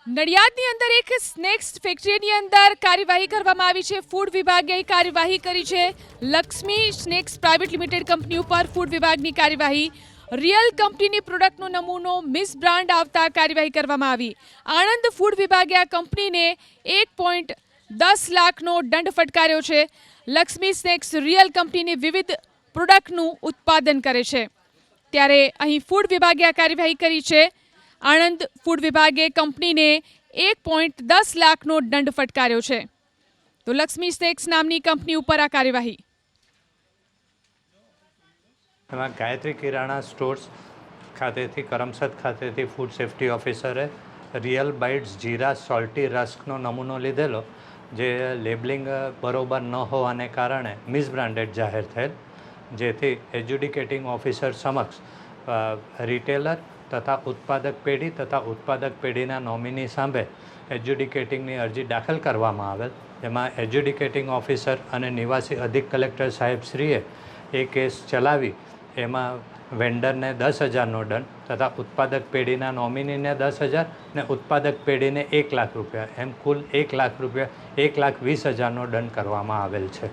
નડિયાદની અંદર એક સ્નેક્સ ફેક્ટરીની અંદર કાર્યવાહી કરવામાં આવી છે. ફૂડ વિભાગે કાર્યવાહી કરી છે. Lakshmi snacks private limited company ઉપર ફૂડ વિભાગની કાર્યવાહી. રિયલ કંપનીની પ્રોડક્ટનો નમૂનો મિસ બ્રાન્ડ આવતા કાર્યવાહી કરવામાં આવી. આણંદ ફૂડ વિભાગે આ કંપનીને 1.10 લાખનો દંડ ફટકાર્યો છે. લક્ષ્મી સ્નેક્સ રિયલ કંપનીની વિવિધ પ્રોડક્ટનું ઉત્પાદન કરે છે, ત્યારે અહીં ફૂડ વિભાગે આ કાર્યવાહી કરી છે. આણંદ ફૂડ વિભાગે કંપનીને 1.10 લાખનો દંડ ફટકાર્યો છે. તો લક્ષ્મી સ્નેક્સ નામની કંપની ઉપર આ કાર્યવાહી. એમાં ગાયત્રી કિરાણા સ્ટોર્સ ખાતેથી કરમસદ ખાતેથી ફૂડ સેફ્ટી ઓફિસરે રિયલ બાઇટ્સ જીરા સોલ્ટી રસ્કનો નમૂનો લીધેલો, જે લેબલિંગ બરોબર ન હોવાને કારણે મિસબ્રાન્ડેડ જાહેર થયેલ, જેથી એજ્યુડિકેટિંગ ઓફિસર સમક્ષ રિટેલર તથા ઉત્પાદક પેઢી તથા ઉત્પાદક પેઢીના નોમિની સામે એજ્યુડિકેટિંગની અરજી દાખલ કરવામાં આવેલ. જેમાં એજ્યુડિકેટિંગ ઓફિસર અને નિવાસી અધિક કલેક્ટર સાહેબશ્રીએ એ કેસ ચલાવી એમાં વેન્ડરને 10,000નો દંડ તથા ઉત્પાદક પેઢીના નોમિનીને 10,000 ને ઉત્પાદક પેઢીને 1 લાખ રૂપિયા, એમ કુલ 1 લાખ રૂપિયા 1,20,000નો દંડ કરવામાં આવેલ છે.